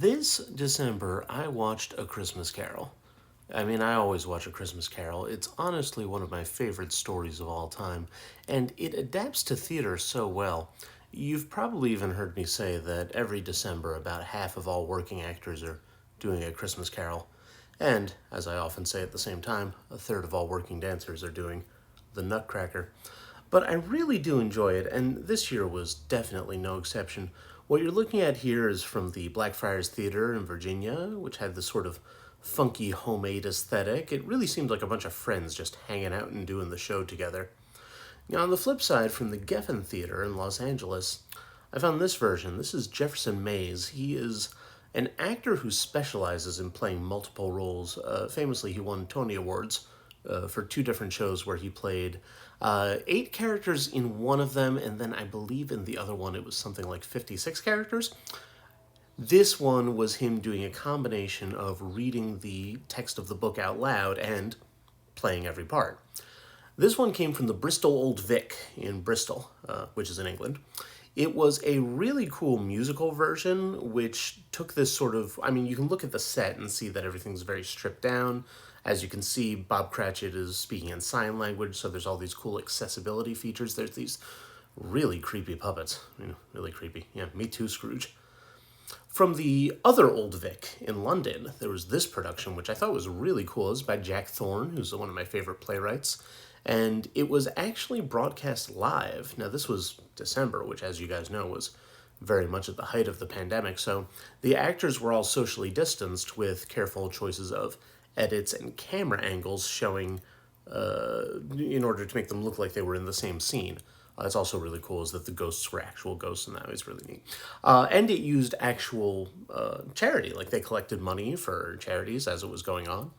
This December, I watched A Christmas Carol. I mean, I always watch A Christmas Carol. It's honestly one of my favorite stories of all time, and it adapts to theater so well. You've probably even heard me say that every December, about half of all working actors are doing A Christmas Carol. And, as I often say at the same time, a third of all working dancers are doing The Nutcracker. But I really do enjoy it, and this year was definitely no exception. What you're looking at here is from the Blackfriars Theater in Virginia, which had this sort of funky homemade aesthetic. It really seemed like a bunch of friends just hanging out and doing the show together. Now, on the flip side, from the Geffen Theater in Los Angeles, I found this version. This is Jefferson Mays. He is an actor who specializes in playing multiple roles. Famously, he won Tony Awards for two different shows where he played eight characters in one of them, and then I believe in the other one it was something like 56 characters. This one was him doing a combination of reading the text of the book out loud and playing every part. This one came from the Bristol Old Vic in Bristol, which is in England. It was a really cool musical version, which took this sort of, I mean, you can look at the set and see that everything's very stripped down. As you can see, Bob Cratchit is speaking in sign language, so there's all these cool accessibility features. There's these really creepy puppets. Really creepy. Yeah, me too, Scrooge. From the other Old Vic in London, there was this production, which I thought was really cool. It was by Jack Thorne, who's one of my favorite playwrights. And it was actually broadcast live. Now, this was December, which, as you guys know, was very much at the height of the pandemic. So the actors were all socially distanced with careful choices of edits and camera angles showing in order to make them look like they were in the same scene. It's also really cool is that the ghosts were actual ghosts, and that was really neat. And it used actual charity, like they collected money for charities as it was going on.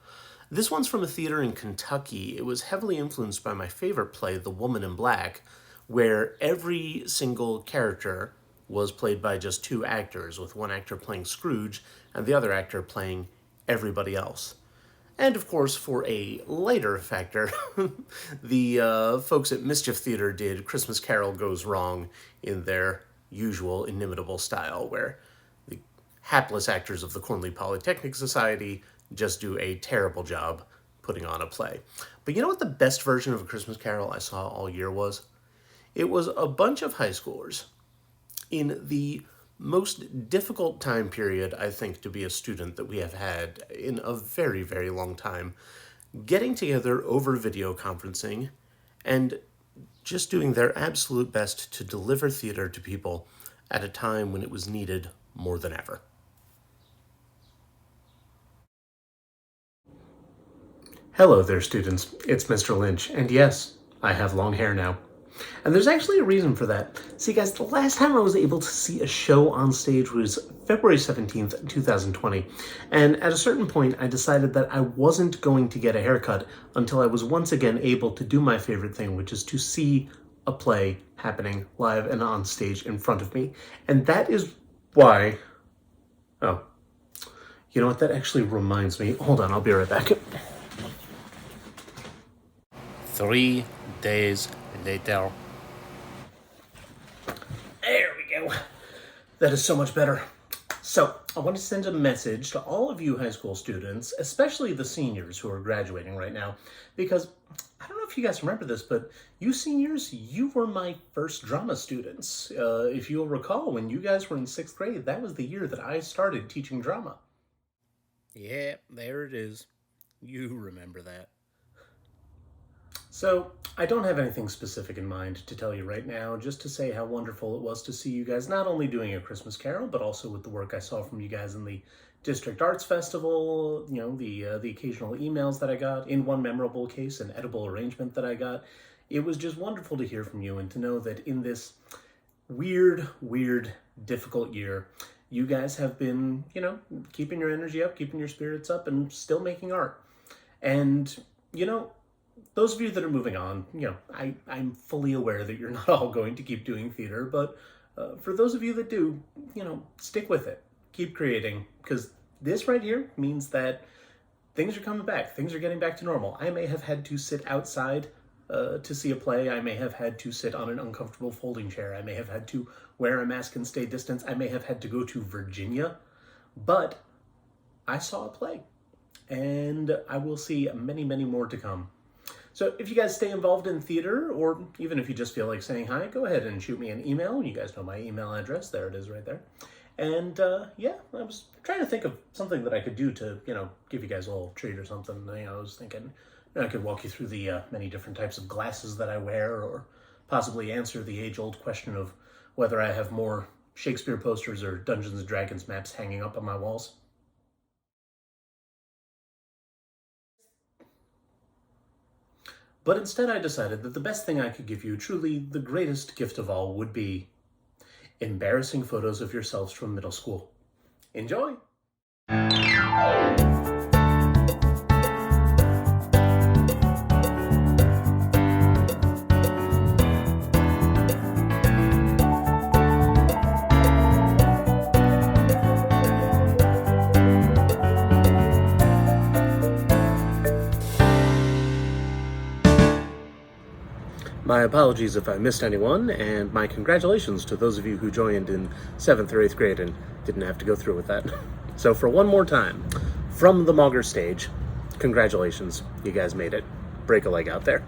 This one's from a theater in Kentucky. It was heavily influenced by my favorite play, The Woman in Black, where every single character was played by just two actors, with one actor playing Scrooge and the other actor playing everybody else. And of course, for a lighter factor, the folks at Mischief Theater did Christmas Carol Goes Wrong in their usual inimitable style, where the hapless actors of the Cornley Polytechnic Society just do a terrible job putting on a play. But you know what the best version of A Christmas Carol I saw all year was? It was a bunch of high schoolers in the most difficult time period, I think, to be a student that we have had in a very, very long time, getting together over video conferencing and just doing their absolute best to deliver theater to people at a time when it was needed more than ever. Hello there, students. It's Mr. Lynch, and yes, I have long hair now. And there's actually a reason for that. See, guys, the last time I was able to see a show on stage was February 17th, 2020. And at a certain point, I decided that I wasn't going to get a haircut until I was once again able to do my favorite thing, which is to see a play happening live and on stage in front of me. And that is why... Oh, you know what? That actually reminds me. Hold on, I'll be right back. 3 days later. There we go. That is so much better. So, I want to send a message to all of you high school students, especially the seniors who are graduating right now, because I don't know if you guys remember this, but you seniors, you were my first drama students. If you'll recall, when you guys were in 6th grade, that was the year that I started teaching drama. Yeah, there it is. You remember that. So, I don't have anything specific in mind to tell you right now, just to say how wonderful it was to see you guys not only doing A Christmas Carol, but also with the work I saw from you guys in the District Arts Festival, you know, the occasional emails that I got, in one memorable case, an edible arrangement that I got. It was just wonderful to hear from you and to know that in this weird, difficult year, you guys have been, you know, keeping your energy up, keeping your spirits up, and still making art. And, you know, those of you that are moving on, you know, I'm fully aware that you're not all going to keep doing theater, but for those of you that do, you know, stick with it. Keep creating, because this right here means that things are coming back. Things are getting back to normal. I may have had to sit outside to see a play. I may have had to sit on an uncomfortable folding chair. I may have had to wear a mask and stay distance. I may have had to go to Virginia but I saw a play, and I will see many, many more to come. So if you guys stay involved in theater, or even if you just feel like saying hi, go ahead and shoot me an email. You guys know my email address. There it is right there. And yeah, I was trying to think of something that I could do to, give you guys a little treat or something. I was thinking I could walk you through the many different types of glasses that I wear, or possibly answer the age-old question of whether I have more Shakespeare posters or Dungeons and Dragons maps hanging up on my walls. But instead I decided that the best thing I could give you, truly the greatest gift of all, would be embarrassing photos of yourselves from middle school. Enjoy! My apologies if I missed anyone, and my congratulations to those of you who joined in 7th or 8th grade and didn't have to go through with that. So for one more time, from the Mauger stage, congratulations, you guys made it. Break a leg out there.